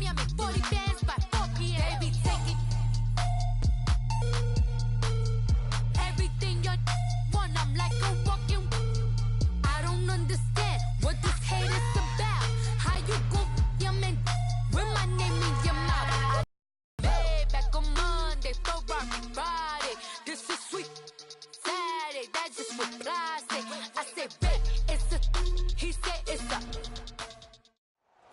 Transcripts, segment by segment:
me, I'm in 40 bands by 4 p.m. Baby, take it. Everything you want, I'm like a walking. I don't understand what this hate is about. How you go, your man, with my name in your mouth. Back on Monday, Ferrari Friday. This is sweet Saturday, that's just what I say. I say, bet it's a, he said it's a.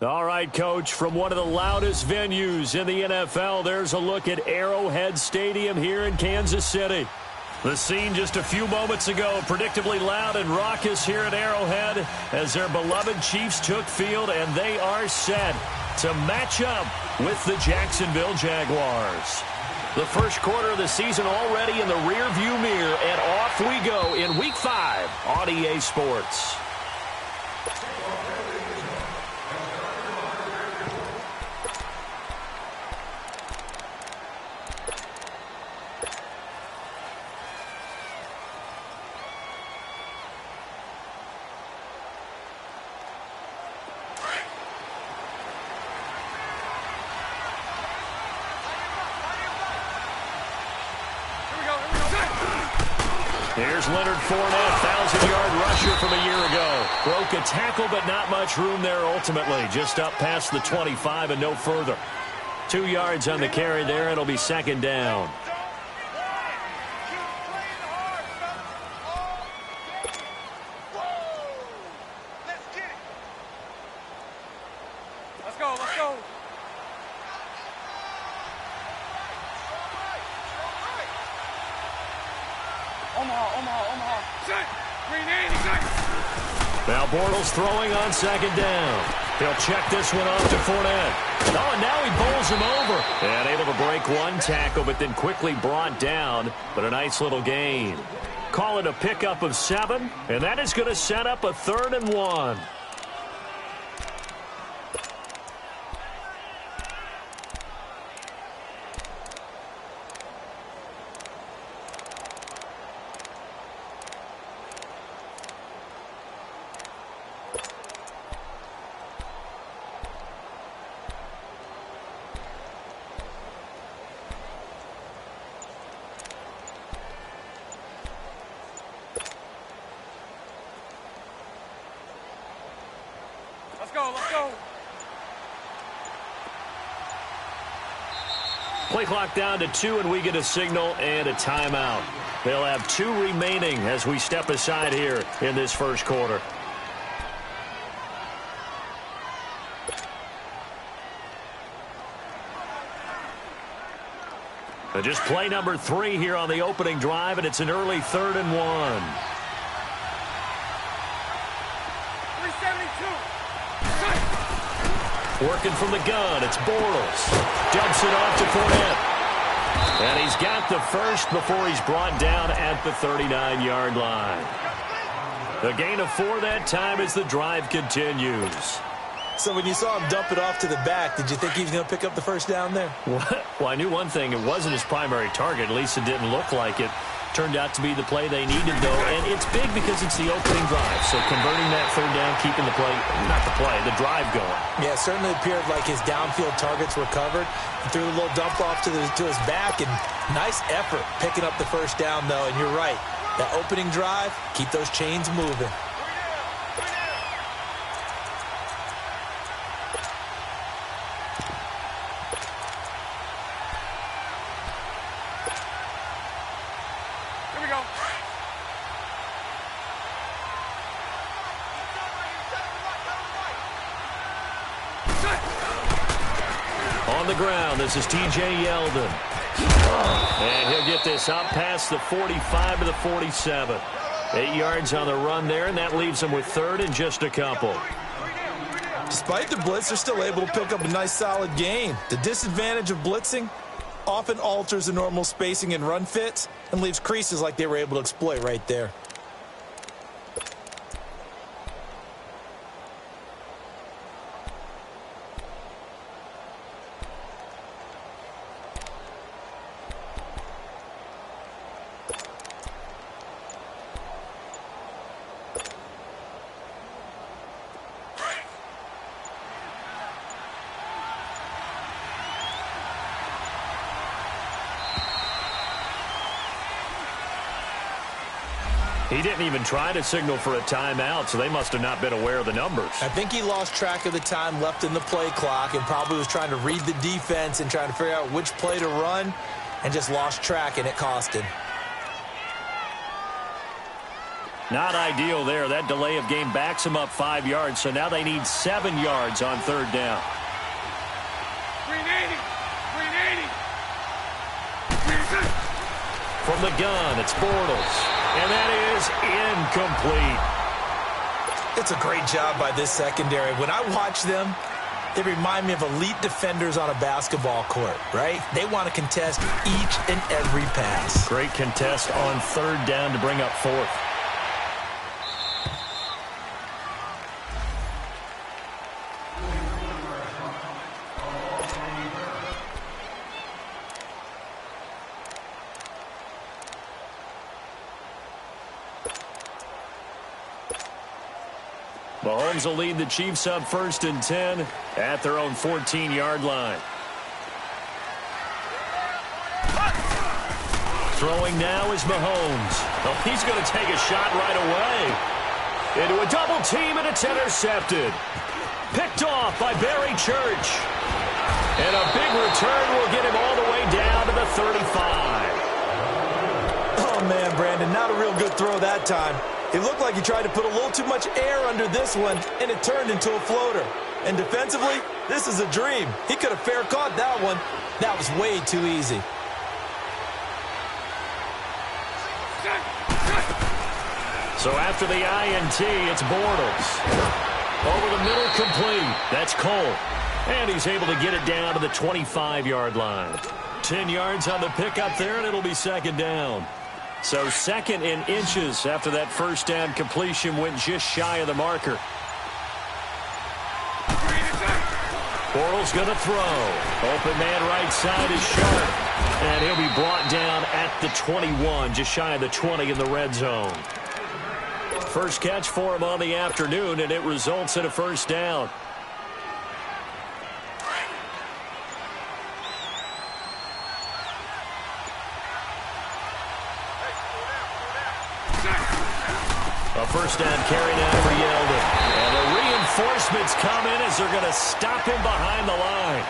All right, Coach, from one of the loudest venues in the NFL, there's a look at Arrowhead Stadium here in Kansas City. The scene just a few moments ago, predictably loud and raucous here at Arrowhead as their beloved Chiefs took field, and they are set to match up with the Jacksonville Jaguars. The first quarter of the season already in the rearview mirror, and off we go in Week 5 on EA Sports. Here's Leonard Fournette, 1,000-yard rusher from a year ago. Broke a tackle, but not much room there ultimately. Just up past the 25 and no further. 2 yards on the carry there. It'll be second down. Let's go, let's go. Omaha. Set. Green 80, set. Now Bortles throwing on second down. He'll check this one off to Fournette. Oh, and now he bowls him over. And able to break one tackle, but then quickly brought down. But a nice little gain. Call it a pickup of 7, and that is going to set up a 3rd and 1. Let's go. Play clock down to 2, and we get a signal and a timeout. They'll have 2 remaining as we step aside here in this first quarter. Just play number 3 here on the opening drive, and it's an early 3rd and 1. 372. Working from the gun, it's Bortles. Dumps it off to Fournette. And he's got the first before he's brought down at the 39-yard line. The gain of 4 that time as the drive continues. So when you saw him dump it off to the back, did you think he was going to pick up the first down there? Well, I knew one thing. It wasn't his primary target. At least it didn't look like it. Turned out to be the play they needed, though. And it's big because it's the opening drive. So converting that 3rd down, keeping the play, not the play, the drive going. Yeah, it certainly appeared like his downfield targets were covered. He threw a little dump off to his back, and nice effort picking up the first down, though. And you're right. That opening drive, keep those chains moving. On the ground, this is T.J. Yeldon. And he'll get this up past the 45 to the 47. 8 yards on the run there, and that leaves him with 3rd and just a couple. Despite the blitz, they're still able to pick up a nice, solid gain. The disadvantage of blitzing often alters the normal spacing and run fits and leaves creases like they were able to exploit right there. He didn't even try to signal for a timeout, so they must have not been aware of the numbers. I think he lost track of the time left in the play clock and probably was trying to read the defense and trying to figure out which play to run and just lost track, and it cost him. Not ideal there. That delay of game backs them up 5 yards, so now they need 7 yards on third down. Green 80. Green 80. From the gun, it's Bortles. And that is incomplete. It's a great job by this secondary. When I watch them, they remind me of elite defenders on a basketball court, right? They want to contest each and every pass. Great contest on third down to bring up fourth. Mahomes will lead the Chiefs up 1st and 10 at their own 14-yard line. Throwing now is Mahomes. Oh, he's going to take a shot right away. Into a double team, and it's intercepted. Picked off by Barry Church. And a big return will get him all the way down to the 35. Oh, man, Brandon, not a real good throw that time. It looked like he tried to put a little too much air under this one, and it turned into a floater. And defensively, this is a dream. He could have fair caught that one. That was way too easy. So after the INT, it's Bortles. Over the middle, complete. That's Cole. And he's able to get it down to the 25-yard line. 10 yards on the pickup there, and it'll be second down. So second in inches after that first down completion went just shy of the marker. Bortles going to throw. Open man right side is Sharp. And he'll be brought down at the 21, just shy of the 20 in the red zone. First catch for him on the afternoon, and it results in a first down. A first down carry now for Yeldon. And the reinforcements come in as they're going to stop him behind the line.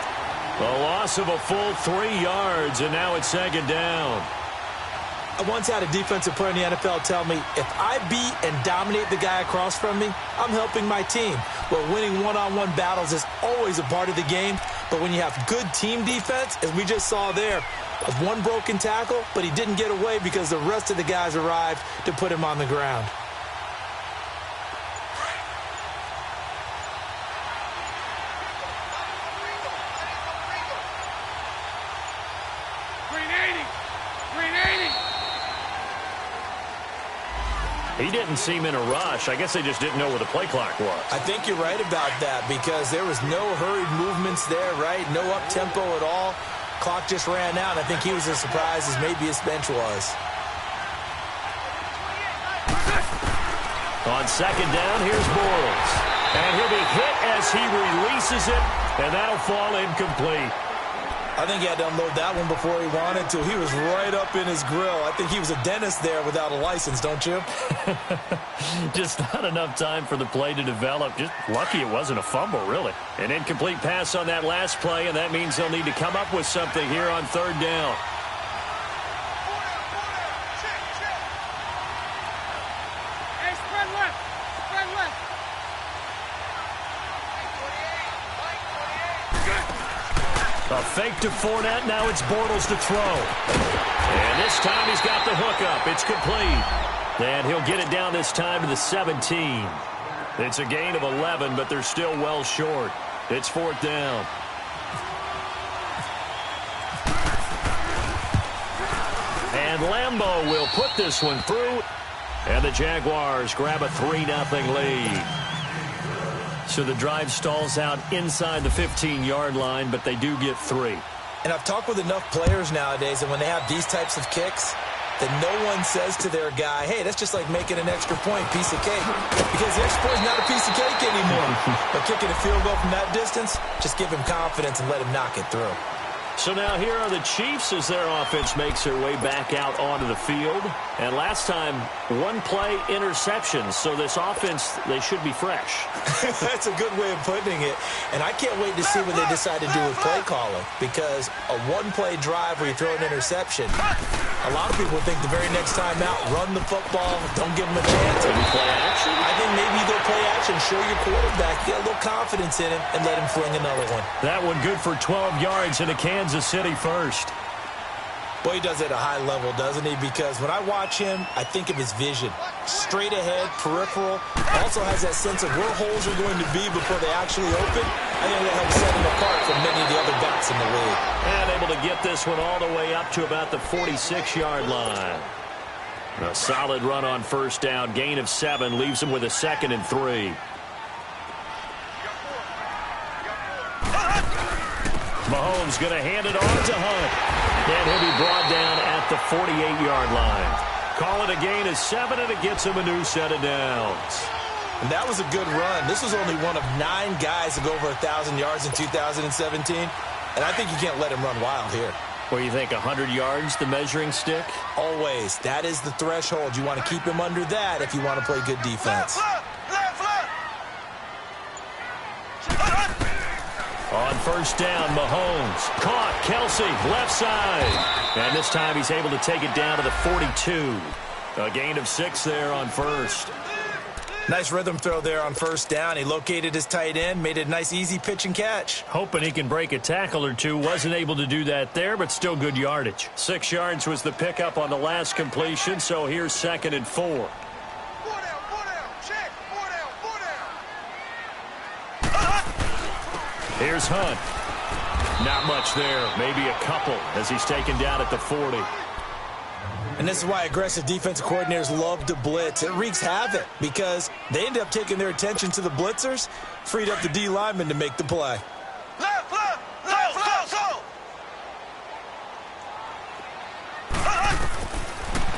A loss of a full 3 yards, and now it's second down. I once had a defensive player in the NFL tell me, if I beat and dominate the guy across from me, I'm helping my team. Well, winning one-on-one battles is always a part of the game, but when you have good team defense, as we just saw there, one broken tackle, but he didn't get away because the rest of the guys arrived to put him on the ground. He didn't seem in a rush. I guess they just didn't know where the play clock was. I think you're right about that because there was no hurried movements there, right? No up-tempo at all. Clock just ran out. I think he was as surprised as maybe his bench was. On second down, here's Bortles. And he'll be hit as he releases it, and that'll fall incomplete. I think he had to unload that one before he wanted to. He was right up in his grill. I think he was a dentist there without a license, don't you? Just not enough time for the play to develop. Just lucky it wasn't a fumble, really. An incomplete pass on that last play, and that means they'll need to come up with something here on third down. Hey, spread left. Spread left. A fake to Fournette. Now it's Bortles to throw. And this time he's got the hook up. It's complete. And he'll get it down this time to the 17. It's a gain of 11, but they're still well short. It's fourth down. And Lambeau will put this one through. And the Jaguars grab a 3-0 lead. So the drive stalls out inside the 15-yard line, but they do get 3. And I've talked with enough players nowadays, and when they have these types of kicks, that no one says to their guy, hey, that's just like making an extra point, piece of cake. Because the extra point is not a piece of cake anymore. But kicking a field goal from that distance, just give him confidence and let him knock it through. So now here are the Chiefs as their offense makes their way back out onto the field. And last time, one-play interceptions. So this offense, they should be fresh. That's a good way of putting it. And I can't wait to see what they decide to do with play calling, because a one-play drive where you throw an interception, a lot of people think the very next time out, run the football, don't give them a chance. Maybe play action? I think maybe you go play action, show your quarterback, get a little confidence in him, and let him fling another one. That one good for 12 yards into Kansas City first. Boy, he does it at a high level, doesn't he? Because when I watch him, I think of his vision. Straight ahead, peripheral. Also has that sense of where holes are going to be before they actually open. I think that helps set him apart from many of the other backs in the league. And able to get this one all the way up to about the 46-yard line. A solid run on first down. Gain of 7 leaves him with a 2nd and 3. Mahomes going to hand it on to Hunt. And he'll be brought down at the 48-yard line. Call it a gain of 7, and it gets him a new set of downs. And that was a good run. This was only one of 9 guys to go over 1,000 yards in 2017. And I think you can't let him run wild here. What do you think, 100 yards, the measuring stick? Always. That is the threshold. You want to keep him under that if you want to play good defense. On first down, Mahomes. Caught, Kelsey, left side. And this time he's able to take it down to the 42. A gain of 6 there on first. Nice rhythm throw there on first down. He located his tight end, made it a nice, easy pitch and catch. Hoping he can break a tackle or two. Wasn't able to do that there, but still good yardage. 6 yards was the pickup on the last completion, so here's 2nd and 4. Here's Hunt. Not much there. Maybe a couple as he's taken down at the 40. And this is why aggressive defensive coordinators love to blitz. It wreaks havoc because they end up taking their attention to the blitzers, freed up the D lineman to make the play.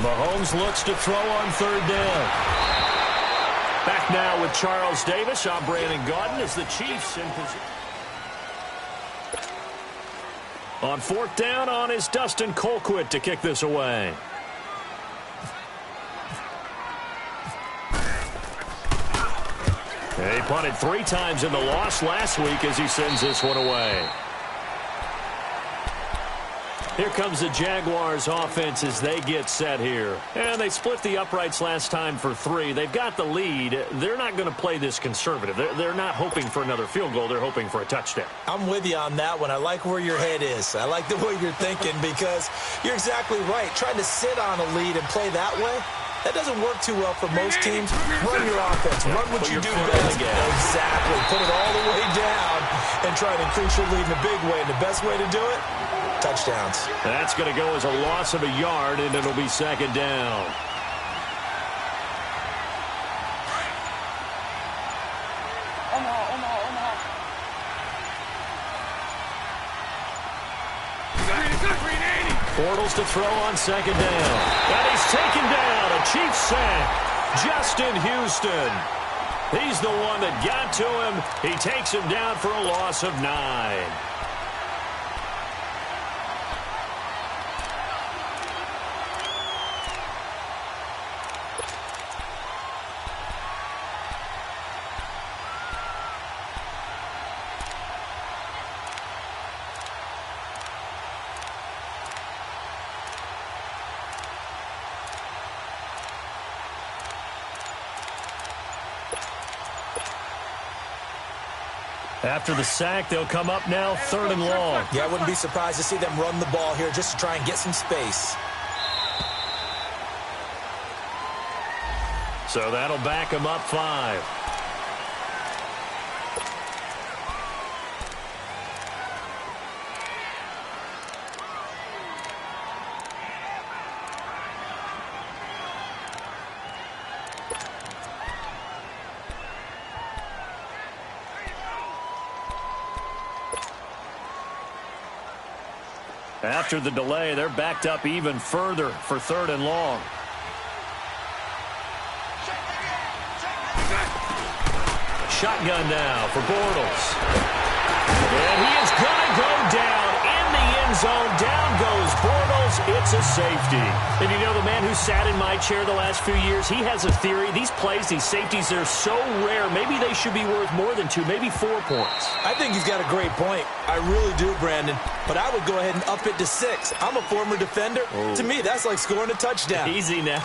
Mahomes looks to throw on third down. Back now with Charles Davis. I'm Brandon Gaudin as the Chiefs in position. On fourth down on is Dustin Colquitt to kick this away. He punted 3 times in the loss last week as he sends this one away. Here comes the Jaguars offense as they get set here. And they split the uprights last time for 3. They've got the lead. They're not going to play this conservative. They're not hoping for another field goal. They're hoping for a touchdown. I'm with you on that one. I like where your head is. I like the way you're thinking because you're exactly right. Trying to sit on a lead and play that way, that doesn't work too well for most teams. Run your offense. Run what you do best. Exactly. Put it all the way down and try to increase your lead in a big way. And the best way to do it, touchdowns. That's going to go as a loss of a yard, and it'll be 2nd down. Bortles to throw on 2nd down. And he's taken down. A Chiefs sack. Justin Houston. He's the one that got to him. He takes him down for a loss of 9. After the sack, they'll come up now 3rd and long. Yeah, I wouldn't be surprised to see them run the ball here just to try and get some space. So that'll back him up 5. After the delay, they're backed up even further for 3rd and long. Shotgun now for Bortles. And he is going to go down in the end end zone. Down goes Bortles. It's a safety. And you know, the man who sat in my chair the last few years, he has a theory. These plays, these safeties, they're so rare. Maybe they should be worth more than 2, maybe 4 points. I think he's got a great point. I really do, Brandon. But I would go ahead and up it to 6. I'm a former defender. To me, that's like scoring a touchdown. Easy now.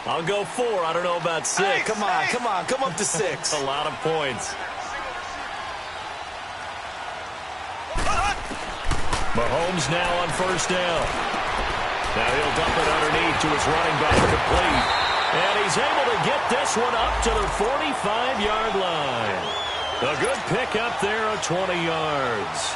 I'll go 4. I don't know about 6. Hey, come on. Come up to 6. A lot of points. Mahomes now on first down. Now he'll dump it underneath to his running back, complete. And he's able to get this one up to the 45-yard line. A good pickup there of 20 yards.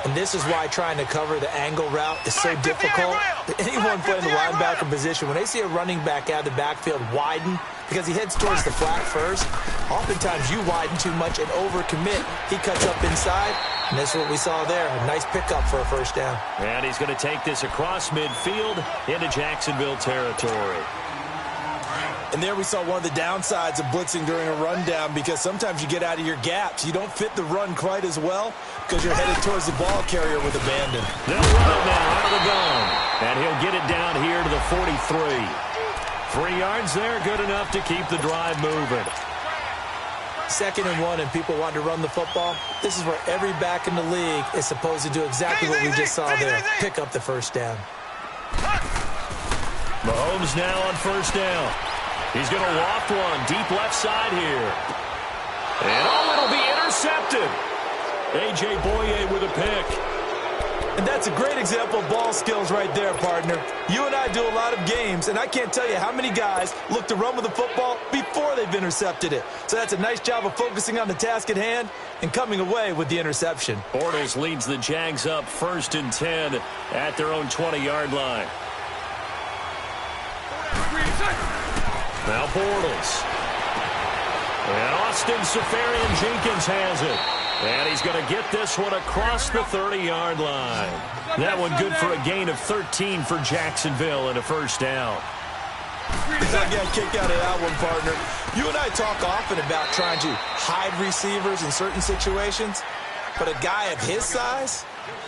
And this is why trying to cover the angle route is so difficult. Anyone playing the linebacker position, when they see a running back out of the backfield widen, because he heads towards the flat first, oftentimes you widen too much and overcommit. He cuts up inside, and that's what we saw there. A nice pickup for a first down. And he's going to take this across midfield into Jacksonville territory. And there we saw one of the downsides of blitzing during a rundown, because sometimes you get out of your gaps. You don't fit the run quite as well because you're headed towards the ball carrier with abandon. They'll run it now out of the gun. And he'll get it down here to the 43. 3 yards there, good enough to keep the drive moving. 2nd and 1, and people want to run the football. This is where every back in the league is supposed to do exactly what we just saw there. Pick up the first down. Mahomes now on first down. He's going to loft one deep left side here. And it'll be intercepted. A.J. Boye with a pick. And that's a great example of ball skills right there, partner. You and I do a lot of games, and I can't tell you how many guys look to run with the football before they've intercepted it. So that's a nice job of focusing on the task at hand and coming away with the interception. Bortles leads the Jags up 1st and 10 at their own 20-yard line. Now Bortles. And Austin Seferian-Jenkins has it. And he's going to get this one across the 30-yard line. That one good for a gain of 13 for Jacksonville and a first down. I got kicked out of that one, partner. You and I talk often about trying to hide receivers in certain situations, but a guy of his size,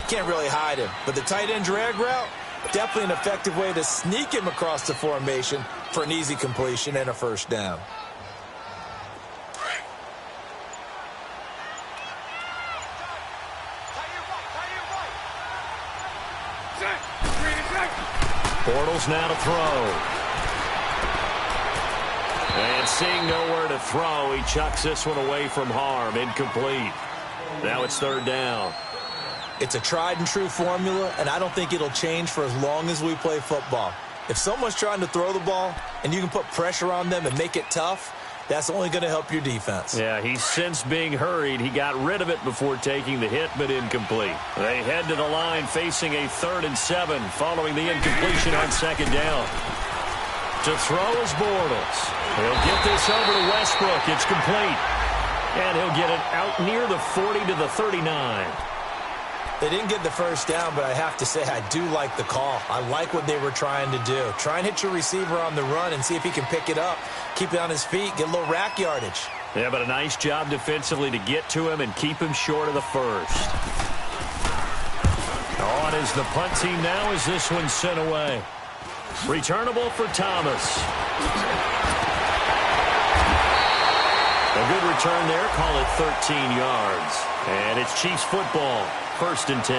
can't really hide him. But the tight end drag route, definitely an effective way to sneak him across the formation for an easy completion and a first down. Bortles now to throw. And seeing nowhere to throw, he chucks this one away from harm. Incomplete. Now it's 3rd down. It's a tried and true formula, and I don't think it'll change for as long as we play football. If someone's trying to throw the ball and you can put pressure on them and make it tough, that's only going to help your defense. Yeah, he's since being hurried. He got rid of it before taking the hit, but incomplete. They head to the line facing a 3rd and 7 following the incompletion on 2nd down. To throw is Bortles. He'll get this over to Westbrook. It's complete. And he'll get it out near the 40 to the 39. They didn't get the first down, but I have to say I do like the call. I like what they were trying to do. Try and hit your receiver on the run and see if he can pick it up, keep it on his feet, get a little rack yardage. Yeah, but a nice job defensively to get to him and keep him short of the first. On is the punt team now as this one's sent away. Returnable for Thomas. A good return there, call it 13 yards. And it's Chiefs football, 1st and 10.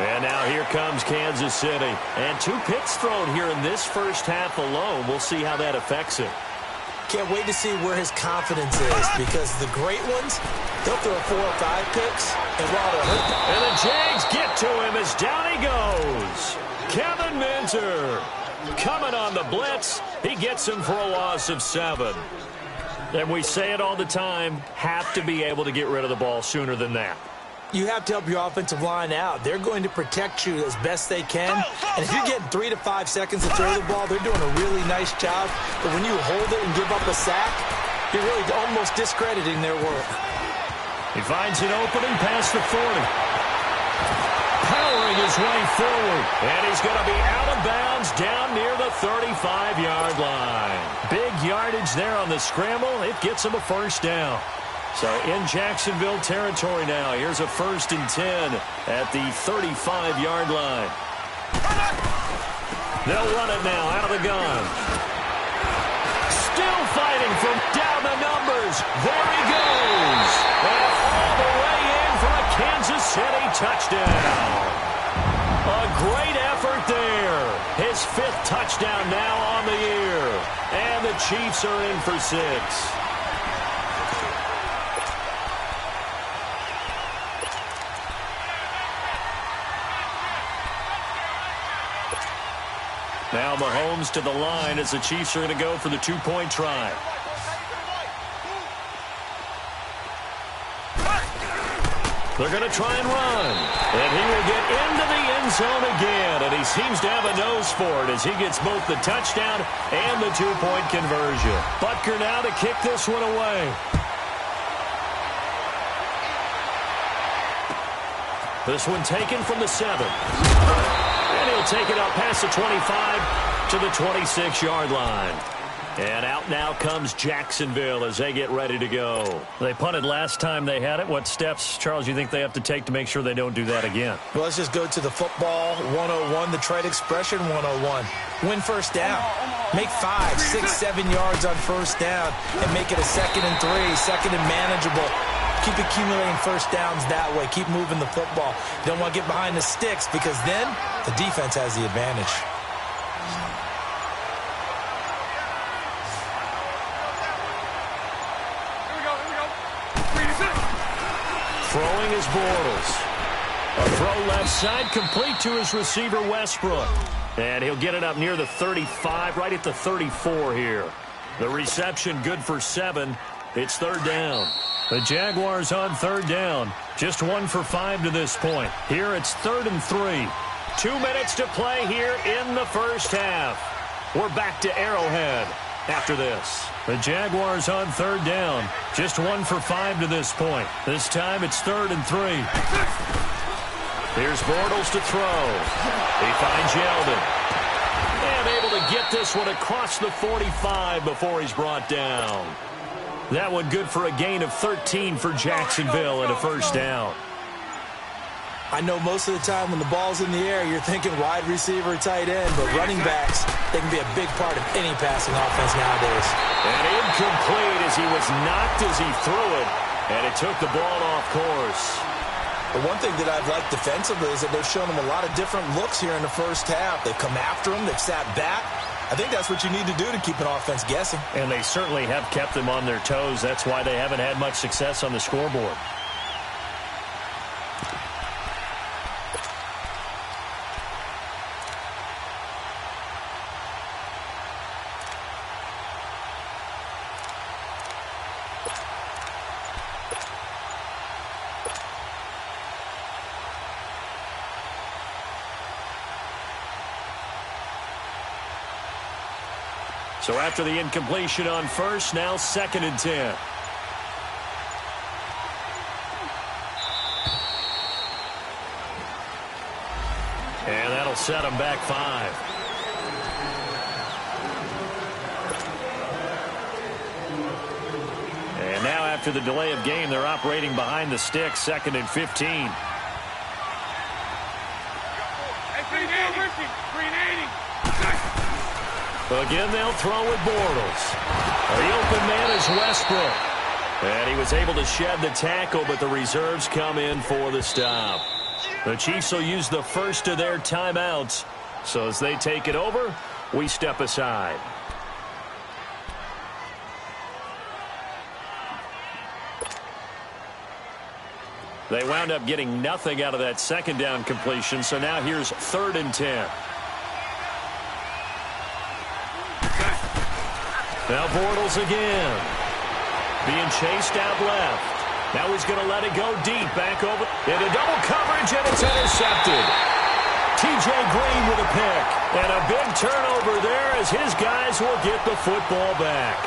And now here comes Kansas City. And 2 picks thrown here in this first half alone. We'll see how that affects him. Can't wait to see where his confidence is, because the great ones, they'll throw 4 or 5 picks, and while they're hurt. And the Jags get to him as down he goes. Kevin Minter coming on the blitz. He gets him for a loss of 7. And we say it all the time, have to be able to get rid of the ball sooner than that. You have to help your offensive line out. They're going to protect you as best they can. And if you're getting 3 to 5 seconds to throw the ball, they're doing a really nice job. But when you hold it and give up a sack, you're really almost discrediting their work. He finds an opening past the 40. Powering his way forward. And he's going to be out of bounds down near the 35-yard line. Big yardage there on the scramble. It gets him a first down. So in Jacksonville territory now. Here's a 1st and 10 at the 35-yard line. They'll run it now out of the gun. Still fighting from down the numbers. There he goes. And all the way in for a Kansas City touchdown. A great effort there. His 5th touchdown now on the year. And the Chiefs are in for 6. Now Mahomes to the line as the Chiefs are going to go for the 2-point try. They're going to try and run. And he will get into the end zone again. And he seems to have a nose for it as he gets both the touchdown and the 2-point conversion. Butker now to kick this one away. This one taken from the 7. And he'll take it up past the 25 to the 26-yard line. And out now comes Jacksonville as they get ready to go. They punted last time they had it. What steps, Charles, you think they have to take to make sure they don't do that again? Well, let's just go to the football 101, the trade expression 101. Win first down. Make 5, 6, 7 yards on first down and make it a 2nd and 3, 2nd and manageable. Keep accumulating first downs that way. Keep moving the football. You don't want to get behind the sticks because then the defense has the advantage. Throwing is Bortles. A throw left side, complete to his receiver, Westbrook. And he'll get it up near the 35, right at the 34 here. The reception good for 7. It's 3rd down. The Jaguars on 3rd down. Just 1 for 5 to this point. Here it's 3rd and 3. 2 minutes to play here in the first half. We're back to Arrowhead after this. The Jaguars on 3rd down. Just 1 for 5 to this point. This time it's 3rd and 3. Here's Bortles to throw. He finds Yeldon. And able to get this one across the 45 before he's brought down. That one good for a gain of 13 for Jacksonville and a first down. I know most of the time when the ball's in the air, you're thinking wide receiver, tight end, but running backs, they can be a big part of any passing offense nowadays. And incomplete as he was knocked as he threw it, and it took the ball off course. The one thing that I've liked defensively is that they've shown him a lot of different looks here in the first half. They've come after him. They've sat back. I think that's what you need to do to keep an offense guessing. And they certainly have kept them on their toes. That's why they haven't had much success on the scoreboard. So after the incompletion on first, now 2nd and 10. And that'll set them back 5. And now after the delay of game, they're operating behind the sticks, 2nd and 15. Again, they'll throw with Bortles. The open man is Westbrook. And he was able to shed the tackle, but the reserves come in for the stop. The Chiefs will use the first of their timeouts. So as they take it over, we step aside. They wound up getting nothing out of that 2nd down completion, so now here's 3rd and 10. Now Bortles again. Being chased out left. Now he's going to let it go deep. Back over into double coverage, and it's intercepted. T.J. Green with a pick. And a big turnover there as his guys will get the football back.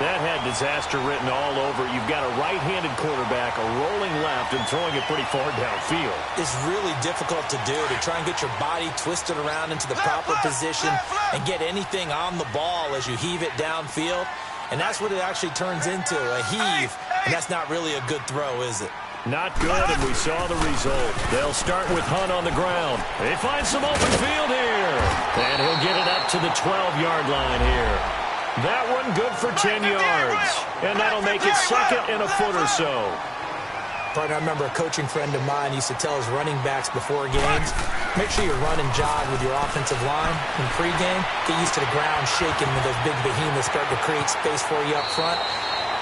That had disaster written all over it. You've got a right-handed quarterback, a rolling left, and throwing it pretty far downfield. It's really difficult to do, to try and get your body twisted around into the proper position and get anything on the ball as you heave it downfield. And that's what it actually turns into, a heave. And that's not really a good throw, is it? Not good, and we saw the result. They'll start with Hunt on the ground. They find some open field here. And he'll get it up to the 12-yard line here. That one good for 10 yards. And that'll make it second and a foot or so. Partner, I remember a coaching friend of mine used to tell his running backs before games, make sure you run and jog with your offensive line in pregame. Get used to the ground shaking when those big behemoths start to create space for you up front.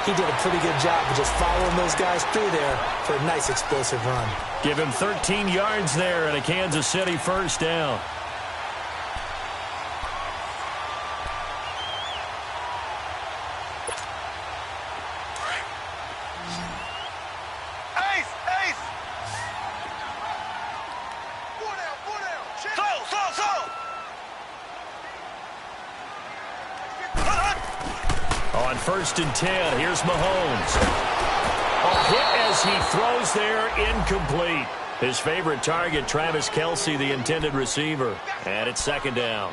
He did a pretty good job of just following those guys through there for a nice explosive run. Give him 13 yards there and a Kansas City first down. On 1st and 10, here's Mahomes. A hit as he throws there, incomplete. His favorite target, Travis Kelce, the intended receiver. And it's 2nd down.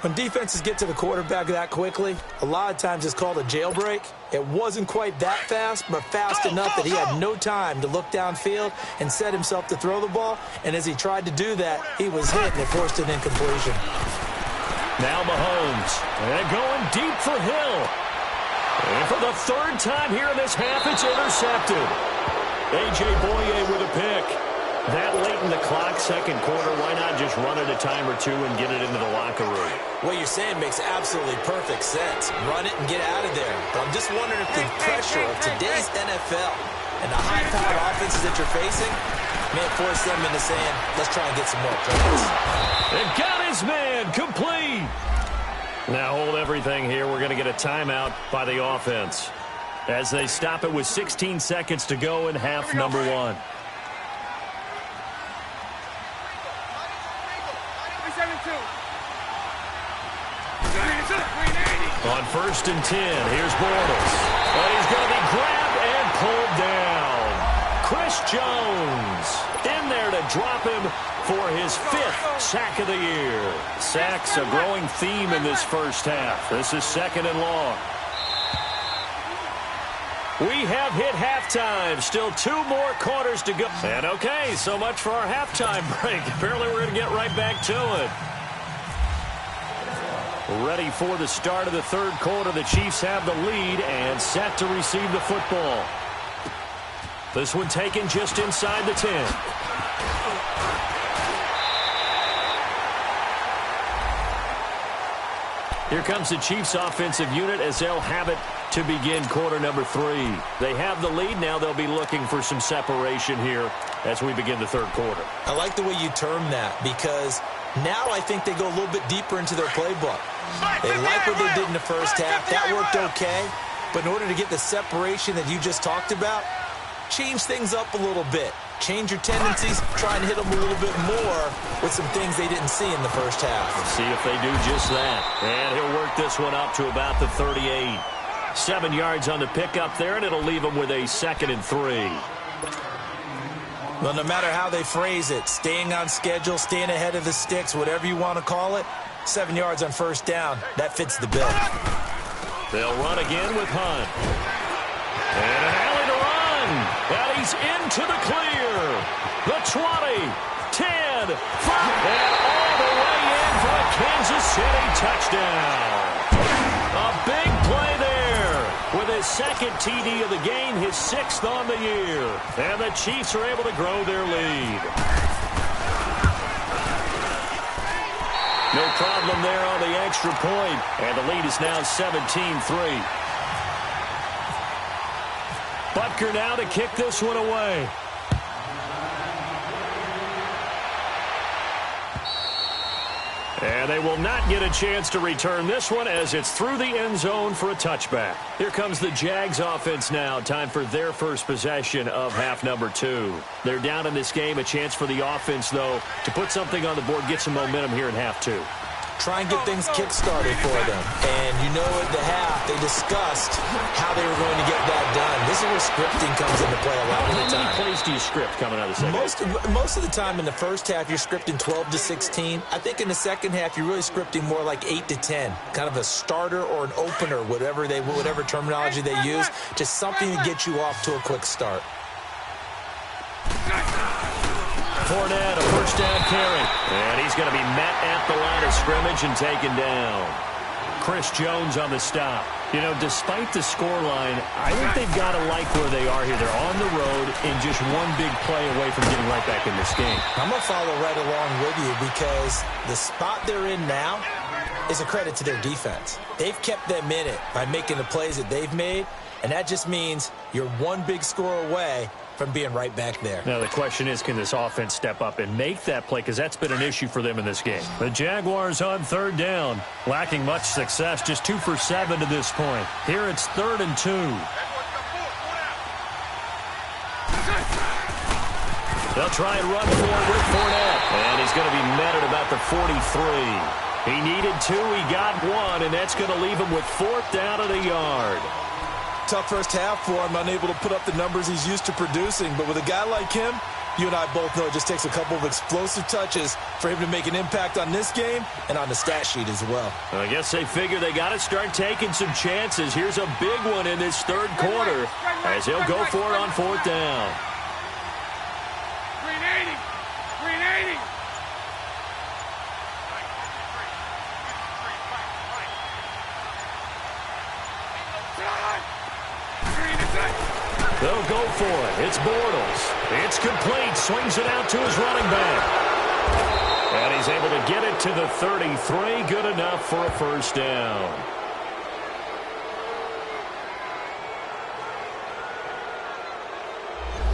When defenses get to the quarterback that quickly, a lot of times it's called a jailbreak. It wasn't quite that fast, but fast enough that he had no time to look downfield and set himself to throw the ball. And as he tried to do that, he was hit and it forced an incompletion. Now Mahomes, and going deep for Hill. And for the 3rd time here in this half, it's intercepted. A.J. Boye with a pick. That late in the clock, 2nd quarter, why not just run it a time or two and get it into the locker room? What you're saying makes absolutely perfect sense. Run it and get out of there. But I'm just wondering if the pressure of today's NFL and the high-powered offenses that you're facing may force them into saying, let's try and get some more points. And got his man complete. Now hold everything here. We're going to get a timeout by the offense as they stop it with 16 seconds to go in half number 1. On 1st and 10, here's Bortles. And he's going to be grabbed and pulled down. Chris Jones in there to drop him for his 5th sack of the year. Sacks, a growing theme in this first half. This is 2nd and long. We have hit halftime. Still 2 more quarters to go. And okay, so much for our halftime break. Apparently we're going to get right back to it. Ready for the start of the 3rd quarter. The Chiefs have the lead and set to receive the football. This one taken just inside the 10. Here comes the Chiefs offensive unit as they'll have it to begin quarter number 3. They have the lead. Now they'll be looking for some separation here as we begin the 3rd quarter. I like the way you term that because now I think they go a little bit deeper into their playbook. They like what they did in the first half. That worked okay. But in order to get the separation that you just talked about, change things up a little bit. Change your tendencies, try and hit them a little bit more with some things they didn't see in the first half. Let's see if they do just that. And he'll work this one up to about the 38. 7 yards on the pickup there, and it'll leave him with a 2nd and 3. Well, no matter how they phrase it, staying on schedule, staying ahead of the sticks, whatever you want to call it, 7 yards on 1st down, that fits the bill. They'll run again with Hunt. And an alley to run. And he's into the clear. The 20, 10, 5, and all the way in for a Kansas City touchdown. A big play there with his 2nd TD of the game, his 6th on the year. And the Chiefs are able to grow their lead. No problem there on the extra point. And the lead is now 17-3. Butker now to kick this one away. And they will not get a chance to return this one as it's through the end zone for a touchback. Here comes the Jags offense now. Time for their first possession of half number 2. They're down in this game. A chance for the offense, though, to put something on the board, get some momentum here in half 2. try and get things kick-started for them. And you know at the half, they discussed how they were going to get that done. This is where scripting comes into play a lot of the time. How many plays do you script coming out of the second? Most of the time in the first half, you're scripting 12 to 16. I think in the second half, you're really scripting more like 8 to 10. Kind of a starter or an opener, whatever terminology they use. Just something to get you off to a quick start. Fournette, a first down carry. And he's going to be met at the line of scrimmage and taken down. Chris Jones on the stop. You know, despite the scoreline, I think they've got to like where they are here. They're on the road and just one big play away from getting right back in this game. I'm going to follow right along with you because the spot they're in now is a credit to their defense. They've kept them in it by making the plays that they've made, and that just means you're one big score away from being right back there. Now, the question is, can this offense step up and make that play? Because that's been an issue for them in this game. The Jaguars on third down, lacking much success, just 2 for 7 to this point. Here it's 3rd and 2. They'll try and run for it with Fournette. And he's going to be met at about the 43. He needed 2, he got 1, and that's going to leave him with 4th down at a yard. Tough first half for him, unable to put up the numbers he's used to producing. But with a guy like him, you and I both know it just takes a couple of explosive touches for him to make an impact on this game and on the stat sheet as well. I guess they figure they got to start taking some chances. Here's a big one in this third quarter as he'll go for it on 4th down. 380. They'll go for it. It's Bortles. It's complete. Swings it out to his running back. And he's able to get it to the 33. Good enough for a first down.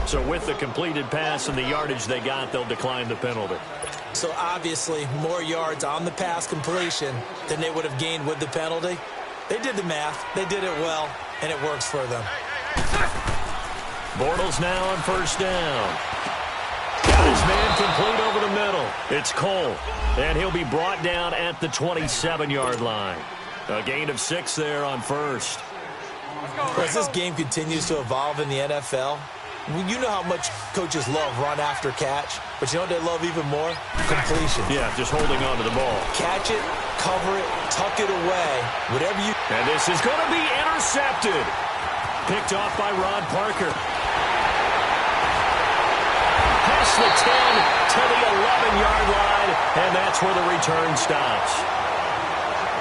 So with the completed pass and the yardage they got, they'll decline the penalty. So obviously more yards on the pass completion than they would have gained with the penalty. They did the math. They did it well, and it works for them. Bortles now on first down. Got his man complete over the middle. It's Cole, and he'll be brought down at the 27-yard line. A gain of 6 there on first. As this game continues to evolve in the NFL, you know how much coaches love run after catch, but you know what they love even more? Completion. Yeah, just holding on to the ball. Catch it, cover it, tuck it away, whatever you... And this is going to be intercepted. Picked off by Ron Parker. Past the 10 to the 11-yard line, and that's where the return stops.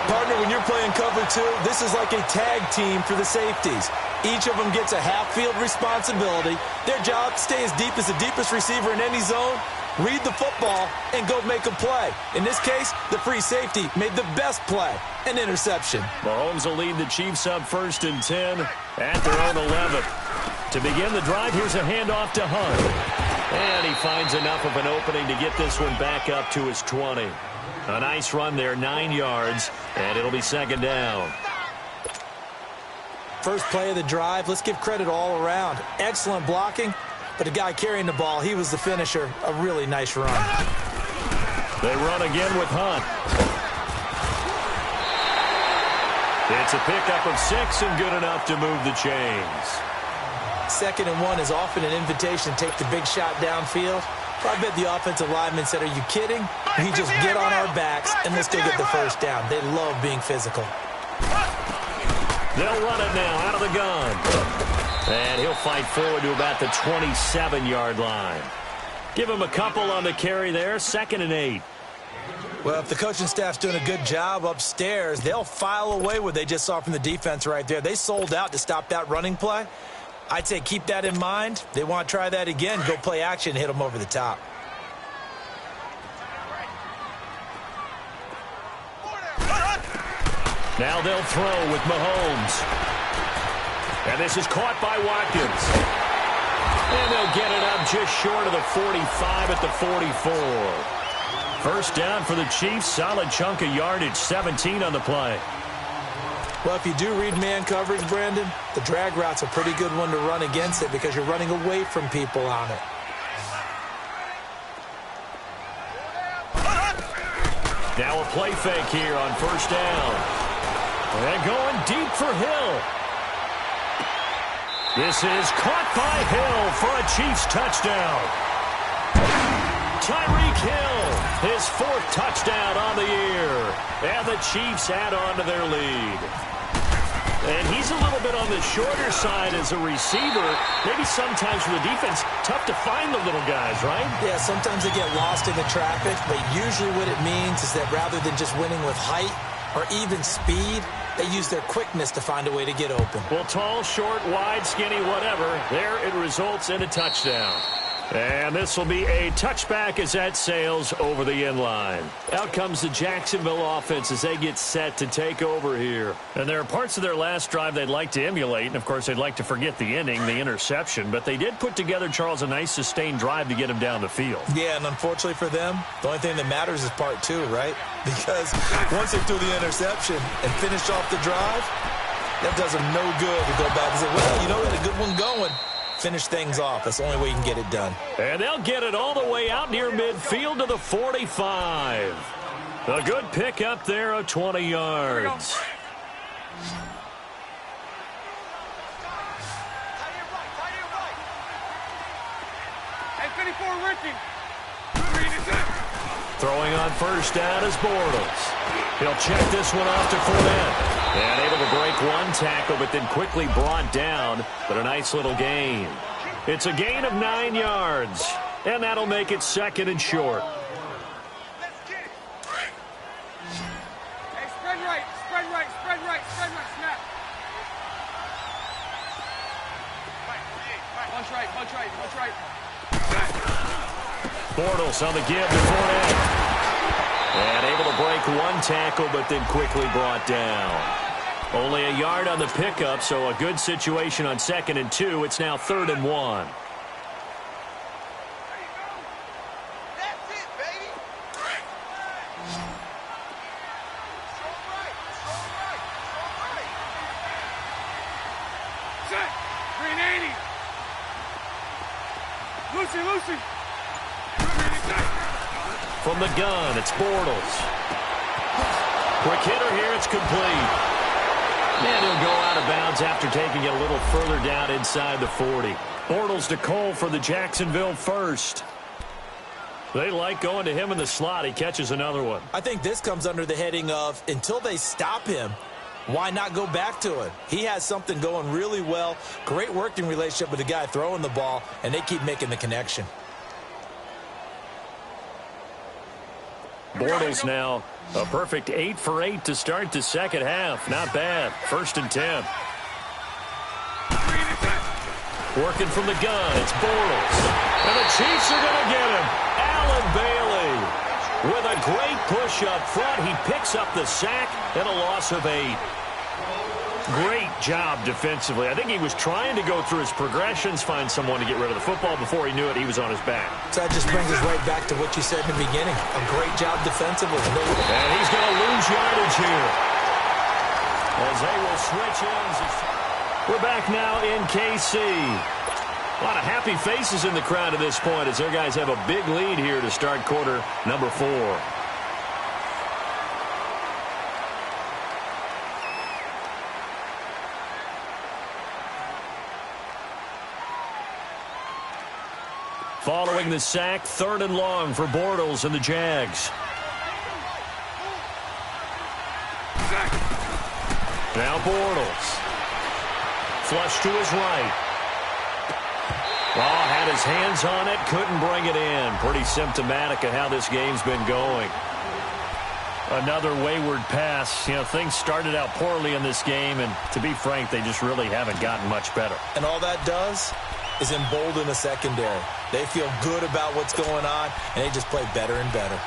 Partner, when you're playing cover 2, this is like a tag team for the safeties. Each of them gets a half-field responsibility. Their job, stay as deep as the deepest receiver in any zone, read the football, and go make a play. In this case, the free safety made the best play, an interception. Mahomes will lead the Chiefs up 1st and 10 at their own 11. To begin the drive, here's a handoff to Hunt. And he finds enough of an opening to get this one back up to his 20. A nice run there, 9 yards, and it'll be 2nd down. First play of the drive, let's give credit all around. Excellent blocking, but the guy carrying the ball, he was the finisher. A really nice run. They run again with Hunt. It's a pickup of 6 and good enough to move the chains. 2nd and 1 is often an invitation to take the big shot downfield. I bet the offensive lineman said, are you kidding? We just get on our backs and let's go get the first down. They love being physical. They'll run it now out of the gun. And he'll fight forward to about the 27-yard line. Give him a couple on the carry there, 2nd and 8. Well, if the coaching staff's doing a good job upstairs, they'll file away what they just saw from the defense right there. They sold out to stop that running play. I'd say keep that in mind. They want to try that again, go play action, hit them over the top. Now they'll throw with Mahomes. And this is caught by Watkins. And they'll get it up just short of the 45 at the 44. First down for the Chiefs. Solid chunk of yardage, 17 on the play. Well, if you do read man coverage, Brandon, the drag route's a pretty good one to run against it because you're running away from people on it. Now a play fake here on first down. And going deep for Hill. This is caught by Hill for a Chiefs touchdown. Tyreek Hill, his 4th touchdown on the year. And the Chiefs add on to their lead. And he's a little bit on the shorter side as a receiver. Maybe sometimes for the defense, tough to find the little guys, right? Yeah, sometimes they get lost in the traffic, but usually what it means is that rather than just winning with height or even speed, they use their quickness to find a way to get open. Well, tall, short, wide, skinny, whatever, there it results in a touchdown. And this will be a touchback as that sails over the end line. Out comes the Jacksonville offense as they get set to take over here. And there are parts of their last drive they'd like to emulate. And, of course, they'd like to forget the ending, the interception. But they did put together, Charles, a nice sustained drive to get him down the field. Yeah, and unfortunately for them, the only thing that matters is part 2, right? Because once they threw the interception and finished off the drive, that does them no good to go back and say, well, you know, we had a good one going. Finish things off. That's the only way you can get it done. And they'll get it all the way out near midfield to the 45. A good pick up there of 20 yards. Throwing on first down is Bortles. He'll check this one off to Fournette. And able to break one tackle, but then quickly brought down. But a nice little gain. It's a gain of 9 yards. And that'll make it 2nd and short. Hey, spread right, spread right, spread right, spread right, snap. Punch right, punch right, punch right. Bortles on the give to Fournette. And able to break one tackle, but then quickly brought down. Only a yard on the pickup, so a good situation on 2nd and 2. It's now 3rd and 1. That's it, baby. Set. 380. Lucy. From the gun, it's Bortles. Quick hitter here, it's complete. And he'll go out of bounds after taking it a little further down inside the 40. Bortles to Cole for the Jacksonville first. They like going to him in the slot. He catches another one. I think this comes under the heading of until they stop him, why not go back to it? He has something going really well. Great working relationship with the guy throwing the ball, and they keep making the connection. Bortles now a perfect 8 for 8 to start the second half. Not bad. 1st and 10. Working from the gun, it's Bortles. And the Chiefs are going to get him. Allen Bailey with a great push up front. He picks up the sack and a loss of 8. Great job defensively. I think he was trying to go through his progressions, find someone to get rid of the football. Before he knew it, he was on his back. So that just brings us right back to what you said in the beginning. A great job defensively. And he's going to lose yardage here as they will switch ends. We're back now in KC. A lot of happy faces in the crowd at this point as their guys have a big lead here to start quarter number 4. Following the sack, 3rd and long for Bortles and the Jags. Now Bortles. Flush to his right. Oh, had his hands on it, couldn't bring it in. Pretty symptomatic of how this game's been going. Another wayward pass. You know, things started out poorly in this game, and to be frank, they just really haven't gotten much better. And all that does is embolden the secondary. They feel good about what's going on, and they just play better and better.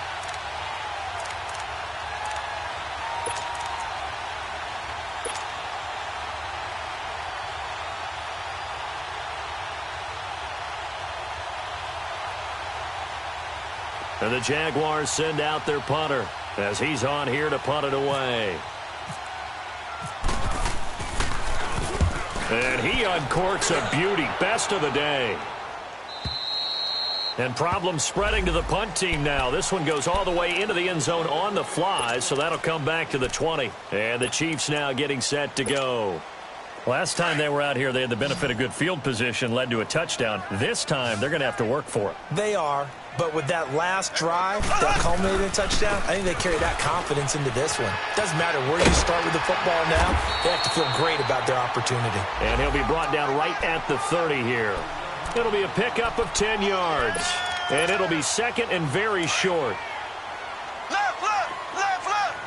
And the Jaguars send out their punter as he's on here to punt it away. And he uncorks a beauty. Best of the day. And problems spreading to the punt team now. This one goes all the way into the end zone on the fly, so that'll come back to the 20. And the Chiefs now getting set to go. Last time they were out here, they had the benefit of good field position, led to a touchdown. This time, they're going to have to work for it. They are, but with that last drive that culminated in a touchdown, I think they carry that confidence into this one. Doesn't matter where you start with the football now, they have to feel great about their opportunity. And he'll be brought down right at the 30 here. It'll be a pickup of 10 yards. And it'll be second and very short. Left, left, left, left.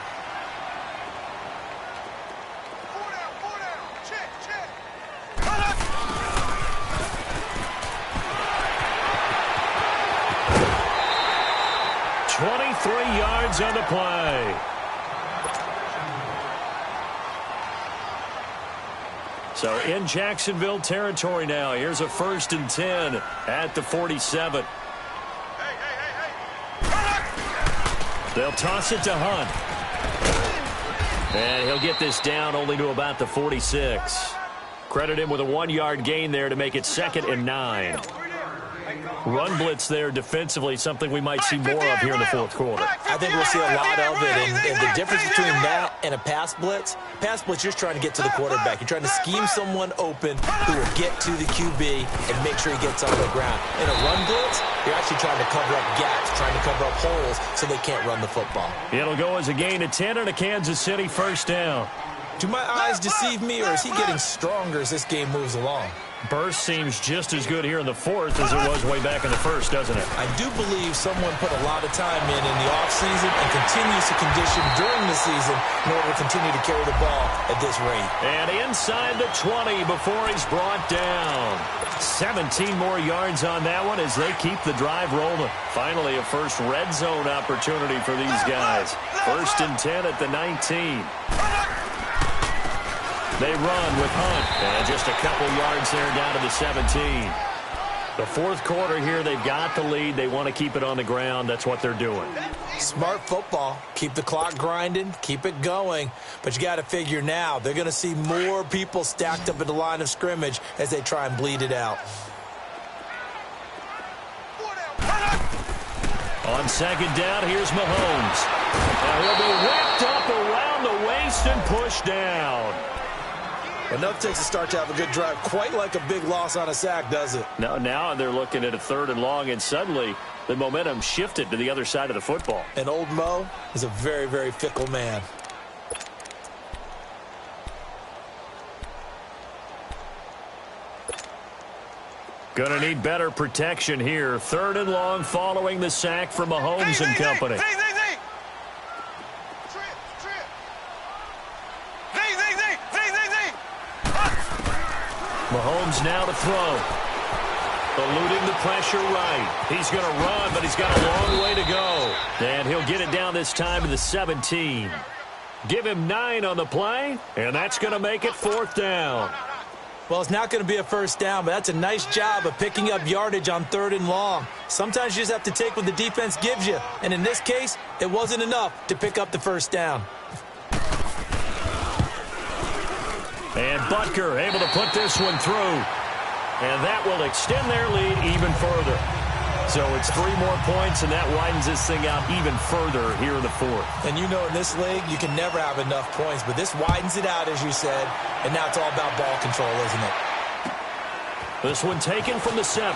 4 down. Check, check. 23 yards on the play. So in Jacksonville territory now. Here's a 1st and 10 at the 47. They'll toss it to Hunt. And he'll get this down only to about the 46. Credit him with a 1-yard gain there to make it 2nd and 9. Run blitz there defensively, something we might see more of here in the 4th quarter. I think we'll see a lot of it, and the difference between that and a pass blitz, you're just trying to get to the quarterback. You're trying to scheme someone open who will get to the QB and make sure he gets on the ground. In a run blitz, you're actually trying to cover up gaps, trying to cover up holes so they can't run the football. It'll go as a gain of 10 and a Kansas City 1st down. Do my eyes deceive me, or is he getting stronger as this game moves along? Burst seems just as good here in the 4th as it was way back in the 1st, doesn't it? I do believe someone put a lot of time in the offseason and continues to condition during the season in order to continue to carry the ball at this rate. And inside the 20 before he's brought down. 17 more yards on that one as they keep the drive rolling. Finally, a first red zone opportunity for these guys. 1st and 10 at the 19. They run with Hunt, and just a couple yards there down to the 17. The 4th quarter here, they've got the lead. They want to keep it on the ground. That's what they're doing. Smart football. Keep the clock grinding, keep it going. But you got to figure now, they're going to see more people stacked up at the line of scrimmage as they try and bleed it out. On 2nd down, here's Mahomes. Now he'll be wrapped up around the waist and pushed down. Enough takes a start to have a good drive. Quite like a big loss on a sack, does it? Now they're looking at a 3rd and long, and suddenly the momentum shifted to the other side of the football. And old Mo is a very, very fickle man. Gonna need better protection here. 3rd and long following the sack from Mahomes and company. Mahomes now to throw. Eluding the pressure right. He's going to run, but he's got a long way to go. And he'll get it down this time to the 17. Give him 9 on the play, and that's going to make it 4th down. Well, it's not going to be a 1st down, but that's a nice job of picking up yardage on 3rd and long. Sometimes you just have to take what the defense gives you, and in this case, it wasn't enough to pick up the 1st down. And Butker able to put this one through. And that will extend their lead even further. So it's 3 more points, and that widens this thing out even further here in the 4th. And you know in this league, you can never have enough points, but this widens it out, as you said, and now it's all about ball control, isn't it? This one taken from the 7.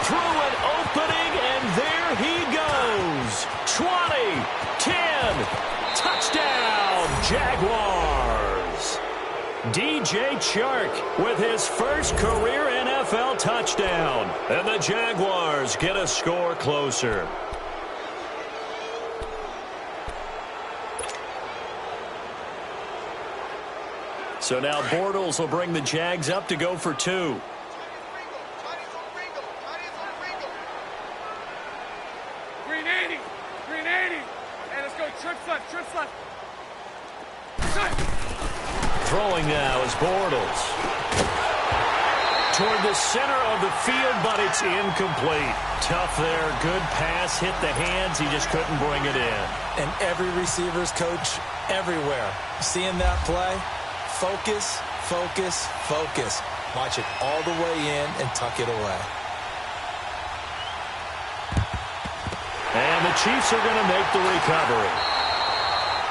Through an opening, and there he goes. 20, 10, touchdown, Jaguars. DJ Chark with his first career NFL touchdown. And the Jaguars get a score closer. So now Bortles will bring the Jags up to go for 2. Green 80. And let's go trips left. Throwing now is Bortles. Toward the center of the field, but it's incomplete. Tough there. Good pass. Hit the hands. He just couldn't bring it in. And every receiver's coach everywhere. Seeing that play, focus. Watch it all the way in and tuck it away. And the Chiefs are going to make the recovery.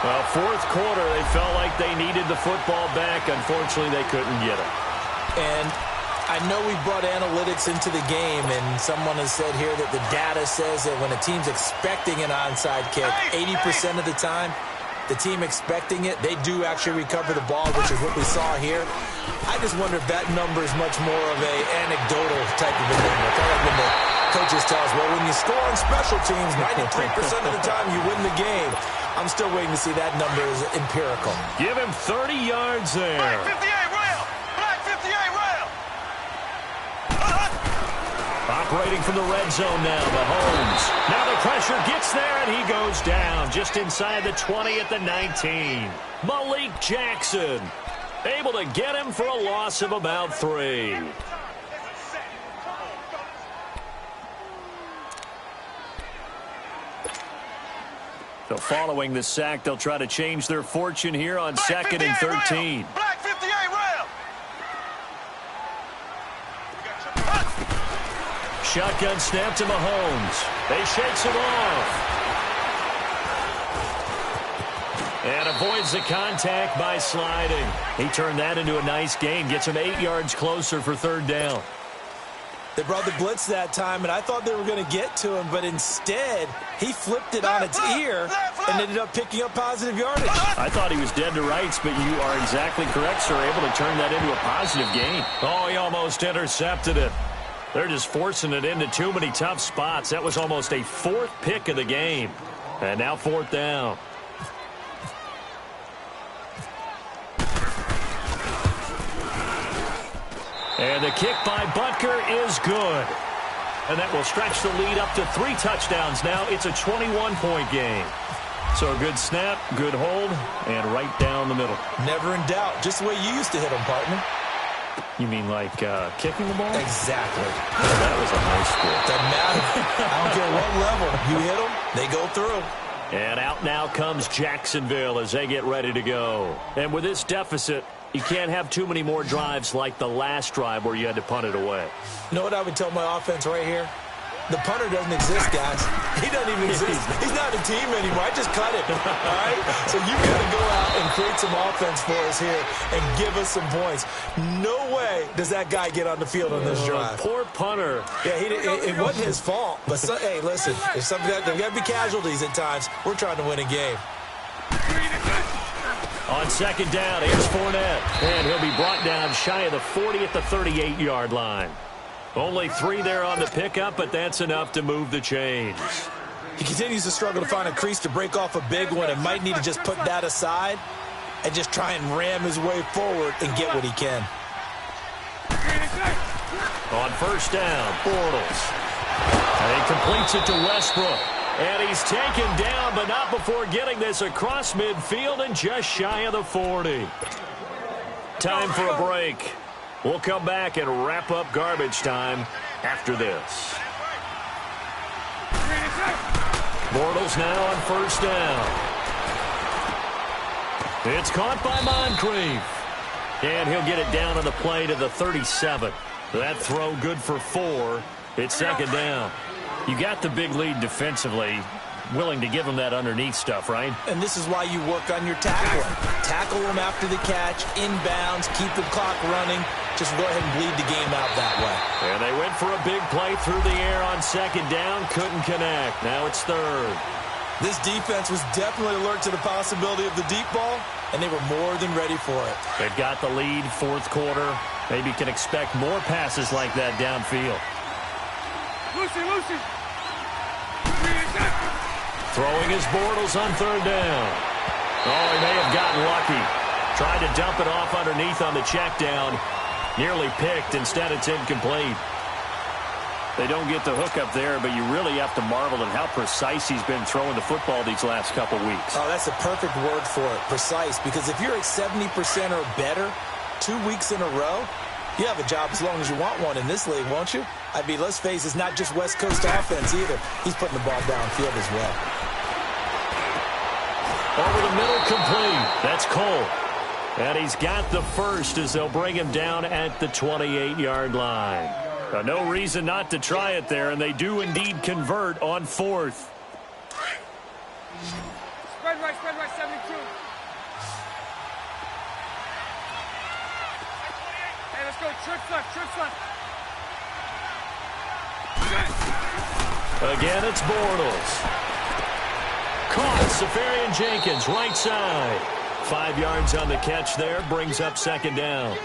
Well, fourth quarter, they felt like they needed the football back. Unfortunately, they couldn't get it. And I know we brought analytics into the game, and someone has said here that the data says that when a team's expecting an onside kick, 80% of the time, the team expecting it, they do actually recover the ball, which is what we saw here. I just wonder if that number is much more of an anecdotal type of a number. Kind of like when the coaches tell us, well, when you score on special teams, 93% of the time you win the game. I'm still waiting to see that number is empirical. Give him 30 yards there. Black 58 rail! Black 58 rail! Operating from the red zone now, Mahomes. Now the pressure gets there, and he goes down just inside the 20 at the 19. Malik Jackson able to get him for a loss of about 3. So following the sack, they'll try to change their fortune here on 2nd and 13. Black 58 rail! Shotgun snap to Mahomes. They shakes him off. And avoids the contact by sliding. He turned that into a nice gain. Gets him 8 yards closer for 3rd down. They brought the blitz that time, and I thought they were going to get to him, but instead, he flipped it on its ear and ended up picking up positive yardage. I thought he was dead to rights, but you are exactly correct, sir. Able to turn that into a positive gain. Oh, he almost intercepted it. They're just forcing it into too many tough spots. That was almost a 4th pick of the game. And now 4th down. And the kick by Butker is good. And that will stretch the lead up to 3 touchdowns now. It's a 21-point game. So a good snap, good hold, and right down the middle. Never in doubt. Just the way you used to hit them, partner. You mean like kicking the ball? Exactly. That was a high score. Doesn't matter. I don't care what level. You hit them, they go through. And out now comes Jacksonville as they get ready to go. And with this deficit, you can't have too many more drives like the last drive where you had to punt it away. You know what I would tell my offense right here? The punter doesn't exist, guys. He doesn't even exist. He's not a team anymore. I just cut it, all right? So you got to go out and create some offense for us here and give us some points. No way does that guy get on the field on this drive. Poor punter. Yeah, it wasn't his fault. But, hey, listen, there's got to be casualties at times. We're trying to win a game. On 2nd down, here's Fournette. And he'll be brought down shy of the 40 at the 38-yard line. Only 3 there on the pickup, but that's enough to move the chains. He continues to struggle to find a crease to break off a big one and might need to just put that aside and just try and ram his way forward and get what he can. On 1st down, Bortles. And he completes it to Westbrook. And he's taken down, but not before getting this across midfield and just shy of the 40. Time for a break. We'll come back and wrap up garbage time after this. Bortles now on 1st down. It's caught by Moncrief. And he'll get it down on the play to the 37. That throw good for 4. It's 2nd down. You got the big lead defensively. Willing to give him that underneath stuff, right? And this is why you work on your tackling. Tackle him after the catch, inbounds, keep the clock running. Just go ahead and bleed the game out that way. And they went for a big play through the air on 2nd down. Couldn't connect. Now it's 3rd. This defense was definitely alert to the possibility of the deep ball, and they were more than ready for it. They've got the lead, 4th quarter. Maybe can expect more passes like that downfield. Lucy. Throwing his Bortles on 3rd down. Oh, he may have gotten lucky. Tried to dump it off underneath on the check down. Nearly picked. Instead, it's incomplete. They don't get the hook up there, but you really have to marvel at how precise he's been throwing the football these last couple weeks. Oh, that's a perfect word for it, precise, because if you're at 70% or better 2 weeks in a row, you have a job as long as you want one in this league, won't you? I mean, let's face it, it's not just West Coast offense either. He's putting the ball downfield as well. Over the middle, complete. That's Cole. And he's got the first as they'll bring him down at the 28-yard line. No reason not to try it there, and they do indeed convert on fourth. Spread right, 72. Hey, let's go, trips left. Again, it's Bortles. Caught, Safarian Jenkins, right side. 5 yards on the catch there, brings up second down.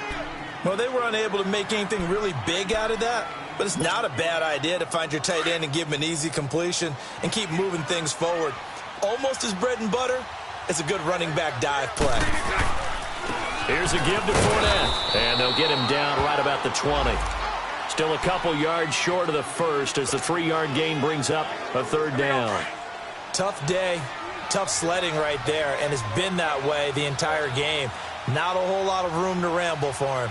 Well, they were unable to make anything really big out of that, but it's not a bad idea to find your tight end and give him an easy completion and keep moving things forward. Almost as bread and butter as a good running back dive play. Here's a give to Fournette, and they'll get him down right about the 20. Still a couple yards short of the first as the 3-yard gain brings up a third down. Tough day, tough sledding right there, and it's been that way the entire game. Not a whole lot of room to ramble for him.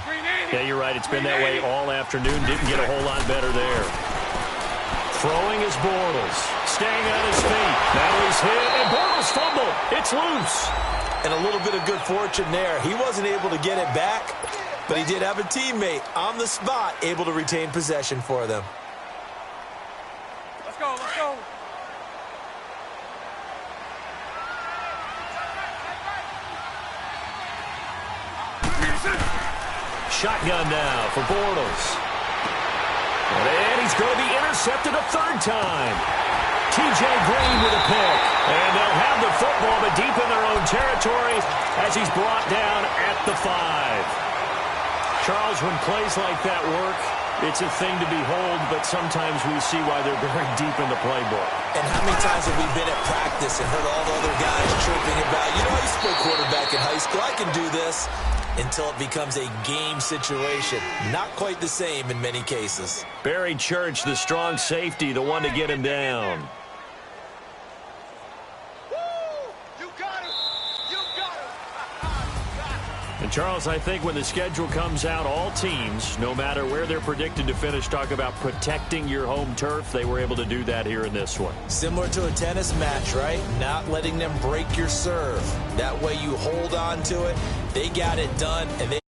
Yeah, you're right. It's been that way all afternoon. Didn't get a whole lot better there. Throwing is Bortles. Staying on his feet. Now he's hit, and Bortles fumbled. It's loose. And a little bit of good fortune there. He wasn't able to get it back, but he did have a teammate on the spot able to retain possession for them. Let's go. Shotgun now for Bortles. And he's going to be intercepted a third time. T.J. Green with a pick. And they'll have the football, but deep in their own territory as he's brought down at the 5. Charles, when plays like that work, it's a thing to behold, but sometimes we see why they're very deep in the playbook. And how many times have we been at practice and heard all the other guys chirping about, I used to play quarterback in high school, I can do this, until it becomes a game situation. Not quite the same in many cases. Barry Church, the strong safety, the one to get him down. And Charles, I think when the schedule comes out, all teams, no matter where they're predicted to finish, talk about protecting your home turf. They were able to do that here in this one. Similar to a tennis match, right? Not letting them break your serve. That way you hold on to it. They got it done, and they